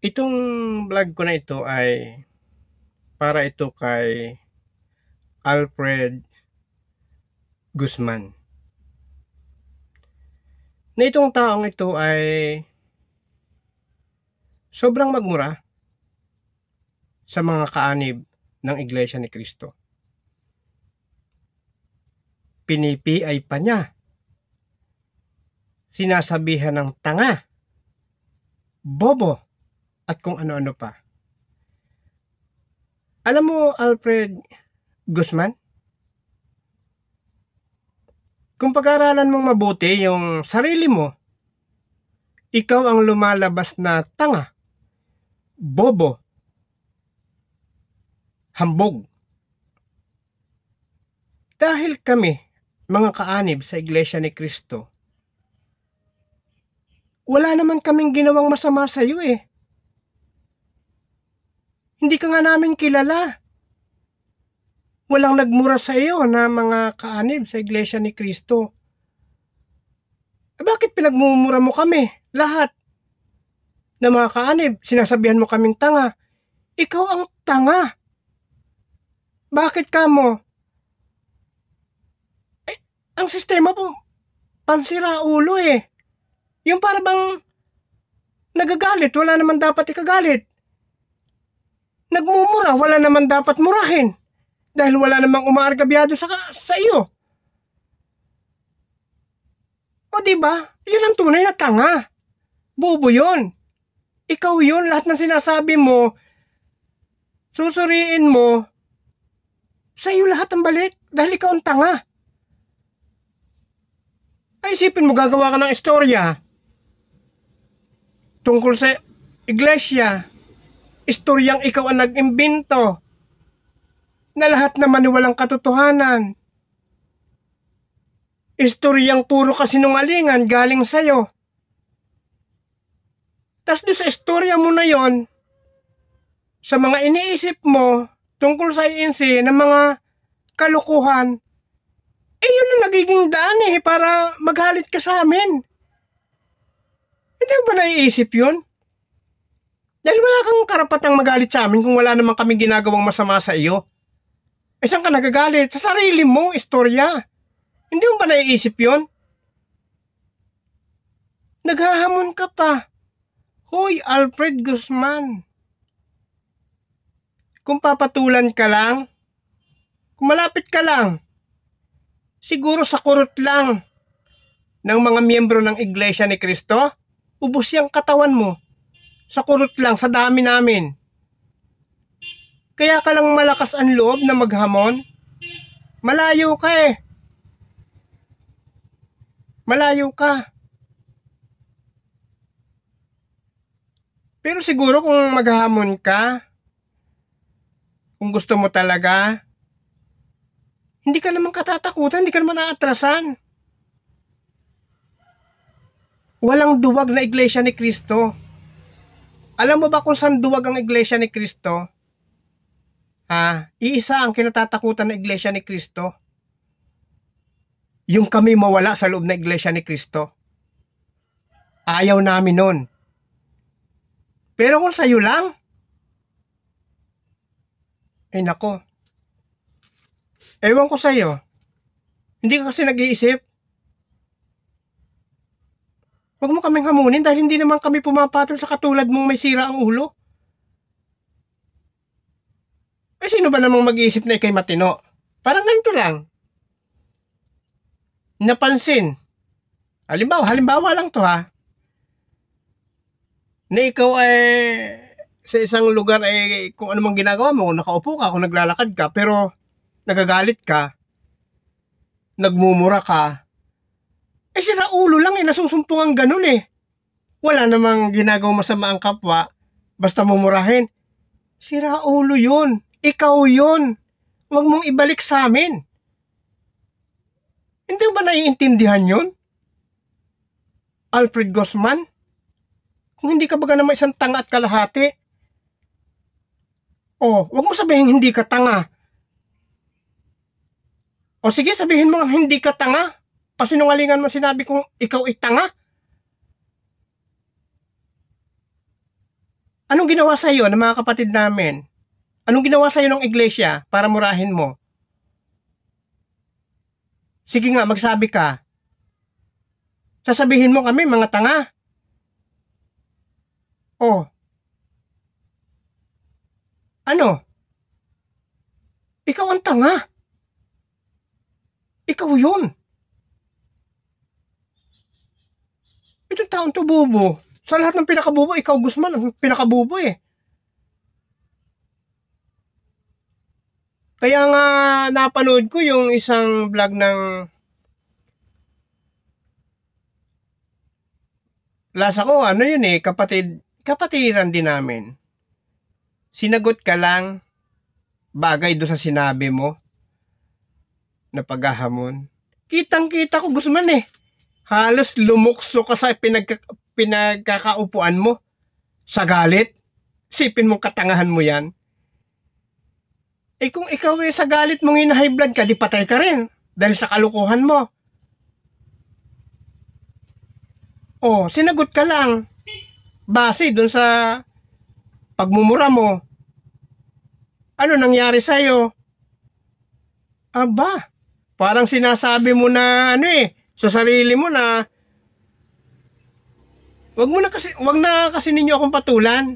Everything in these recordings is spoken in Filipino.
Itong vlog ko na ito ay para ito kay Alfred Guzman. Na itong taong ito ay sobrang magmura sa mga kaanib ng Iglesia ni Cristo. Pinipiay pa niya. Sinasabihan ng tanga, bobo, at kung ano-ano pa. Alam mo, Alfred Guzman, kung pag-aralan mong mabuti yung sarili mo, ikaw ang lumalabas na tanga, bobo, hambog. Dahil kami, mga kaanib sa Iglesia ni Cristo, wala naman kaming ginawang masama sa iyo eh. Hindi ka nga namin kilala. Walang nagmura sa iyo na mga kaanib sa Iglesia ni Cristo. Bakit pinagmumura mo kami? Lahat na mga kaanib, sinasabihan mo kaming tanga. Ikaw ang tanga. Bakit ka mo? Ang sistema po, pansira ulo eh. Yung para bang nagagalit, wala naman dapat ikagalit. Nagmumura, wala naman dapat murahin. Dahil wala namang umaargabyado sa iyo. O diba? Yun ang tunay na tanga. Bobo yun. Ikaw yun, lahat ng sinasabi mo, susuriin mo, sa iyo lahat ang balik dahil ikaw ang tanga. Ay isipin mo, gagawa ka ng istorya tungkol sa iglesia, istoryang ikaw ang nag-imbento, na lahat naman walang katotohanan. Istoryang puro kasinungalingan galing sa'yo. Tapos doon sa istorya mo na yon, sa mga iniisip mo tungkol sa INC ng mga kalukuhan, yun ang nagiging daan eh, para maghalit ka sa amin. Hindi ba naiisip yun? Dahil wala kang karapatang magalit sa amin kung wala naman kaming ginagawang masama sa iyo. Saan ka nagagalit? Sa sarili mo, istorya. Hindi mo ba naiisip yun? Naghahamon ka pa. Hoy, Alfred Guzman. Kung papatulan ka lang, kung malapit ka lang, siguro sa kurot lang ng mga miyembro ng Iglesia ni Cristo, ubos yung katawan mo. Sa kurot lang, sa dami namin. Kaya ka lang malakas ang loob na maghamon? Malayo ka eh. Malayo ka. Pero siguro kung maghamon ka, kung gusto mo talaga, hindi ka naman katatakutan, hindi ka naman aatrasan. Walang duwag na Iglesia ni Cristo. Alam mo ba kung saan duwag ang Iglesia ni Cristo? Iisa ang kinatatakutan ng Iglesia ni Cristo. Yung kami mawala sa loob ng Iglesia ni Cristo. Ayaw namin nun. Pero kung sa'yo lang, nako. Ewan ko sa'yo. Hindi ka kasi nag-iisip. Huwag mo kaming hamunin dahil hindi naman kami pumapatol sa katulad mong may sira ang ulo. Sino ba namang mag-iisip na ikay matino? Parang ganito lang. Napansin. Halimbawa lang to na ikaw ay sa isang lugar ay kung ano mang ginagawa mo, nakaupo ka, kung naglalakad ka, pero nagagalit ka, nagmumura ka, sira ulo lang nasusumpungan ganun eh. Wala namang ginagawang masama ang kapwa, basta mumurahin. Sira ulo yun. Ikaw yun. Huwag mong ibalik sa amin. Hindi ba naiintindihan yun? Alfred Guzman? Kung hindi ka baga naman isang tanga at kalahati, huwag mo sabihin hindi ka tanga. Sige, sabihin mo hindi ka tanga. Pasinungalingan mo sinabi kong ikaw ay tanga. Anong ginawa sa iyo ng mga kapatid namin? Anong ginawa sa iyo ng iglesia para murahin mo? Sige nga, magsabi ka. Sasabihin mo kami, mga tanga. Oh, ano? Ikaw ang tanga. Ikaw yun. Itong taong to bubo. Sa lahat ng pinakabubo, ikaw Guzman ang pinakabubo eh. Kaya nga napanood ko yung isang vlog ng lasa ko, ano yun eh, kapatiran din namin. Sinagot ka lang, bagay do sa sinabi mo, na paghahamon. Kitang-kita ko, Guzman eh. Halos lumukso ka sa pinagkakaupuan mo. Sa galit. Sipin mong katangahan mo yan. Eh kung ikaw eh sa galit mong high blood ka, di patay ka rin. Dahil sa kalukuhan mo. Oh, sinagot ka lang. Base dun sa pagmumura mo. Ano nangyari sa'yo? Aba, parang sinasabi mo na ano eh, sa sarili mo na wag na kasi ninyo akong patulan.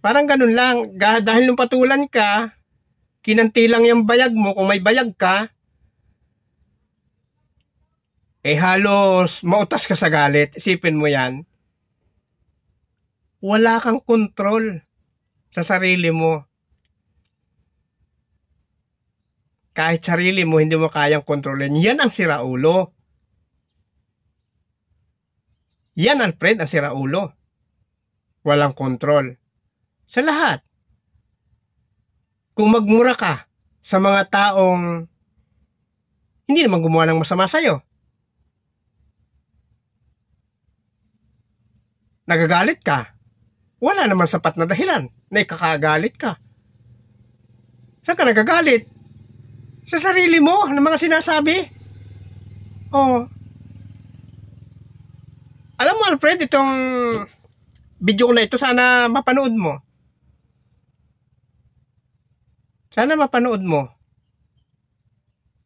Parang ganun lang, dahil nung patulan ka, kinanti lang yung bayag mo, kung may bayag ka, eh halos mautas ka sa galit. Isipin mo yan. Wala kang kontrol sa sarili mo. Kahit sarili mo, hindi mo kayang kontrolin. Yan ang siraulo. Yan, Alfred, ang siraulo. Walang kontrol. Sa lahat. Kung magmura ka sa mga taong hindi naman gumawa ng masama sa'yo, nagagalit ka, wala naman sapat na dahilan na ikakagalit ka. Saan ka nagagalit? Sa sarili mo, ng mga sinasabi. Oh. Alam mo, Alfred, itong video na ito, sana mapanood mo. Sana mapanood mo.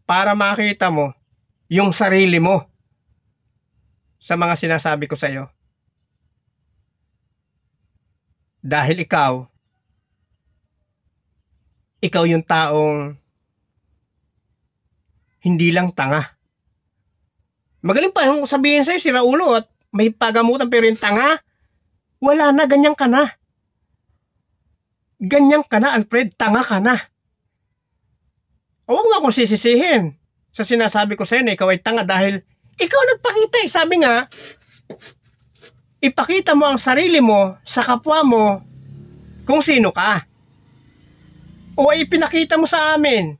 Para makita mo yung sarili mo sa mga sinasabi ko sa'yo. Dahil ikaw yung taong hindi lang tanga. Magaling pa yung sabihin sa'yo, sira ulo at may pagamutan, pero yung tanga, wala na, ganyan ka na. Ganyan ka na, Alfred, tanga ka na. O huwag mo akong sisisihin sa sinasabi ko sa'yo na ikaw ay tanga dahil ikaw nagpakita eh. Sabi nga, ipakita mo ang sarili mo sa kapwa mo kung sino ka. O ay ipinakita mo sa amin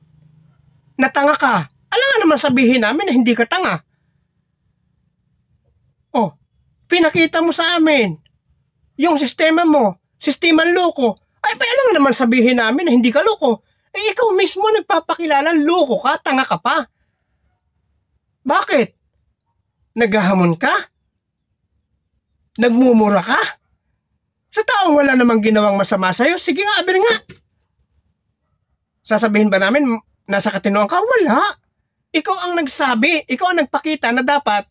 na tanga ka. Alam nga naman sabihin namin na hindi ka tanga. O, pinakita mo sa amin yung sistema mo, sistemang loko. Ay, alam nga naman sabihin namin na hindi ka loko. Eh, ikaw mismo nagpapakilala, loko ka, tanga ka pa. Bakit? Naghahamon ka? Nagmumura ka? Sa taong wala namang ginawang masama sa'yo, sige nga, aber nga. Sasabihin ba namin, nasa katinoan ka? Wala. Ikaw ang nagsabi, ikaw ang nagpakita na dapat,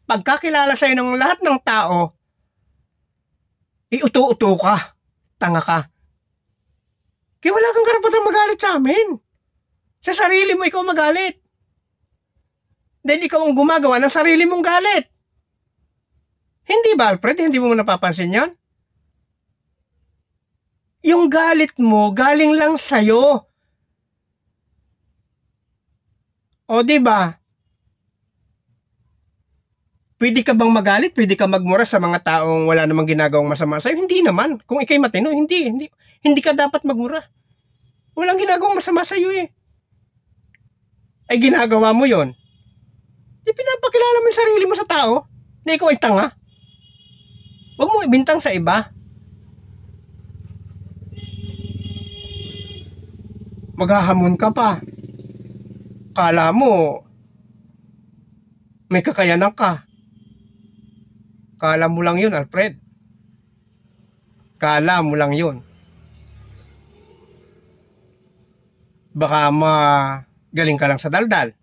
pagkakilala sa'yo ng lahat ng tao, iuto-uto ka, tanga ka. Kaya wala kang karapatang magalit sa amin. Sa sarili mo, ikaw magalit. Dahil ikaw ang gumagawa ng sarili mong galit. Hindi ba, Alfred? Hindi mo napapansin yan? Yung galit mo, galing lang sa'yo. O, diba? Pwede ka bang magalit? Pwede ka magmura sa mga taong wala namang ginagawang masama sa'yo? Hindi naman. Kung ikay matino, hindi ka dapat magmura. Walang ginagawang masama sa'yo eh. Ay ginagawa mo yon. Di pinapakilala mo yung sarili mo sa tao na ikaw ay tanga. Huwag mong ibintang sa iba. Maghahamon ka pa. Kala mo may kakayanan ka. Kala mo lang yun, Alfred. Kala mo lang yun. Baka magaling ka lang sa daldal.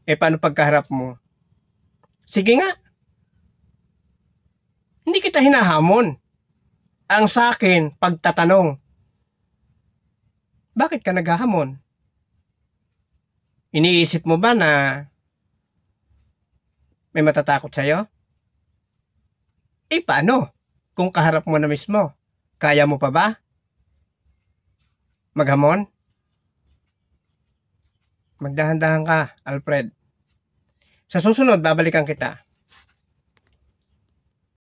Paano pagkaharap mo? Sige nga. Hindi kita hinahamon. Ang sa akin, pagtatanong. Bakit ka naghahamon? Iniisip mo ba na may matatakot sa'yo? Paano? Kung kaharap mo na mismo, kaya mo pa ba? Maghamon? Magdahan-dahan ka, Alfred. Sa susunod, babalikan kita.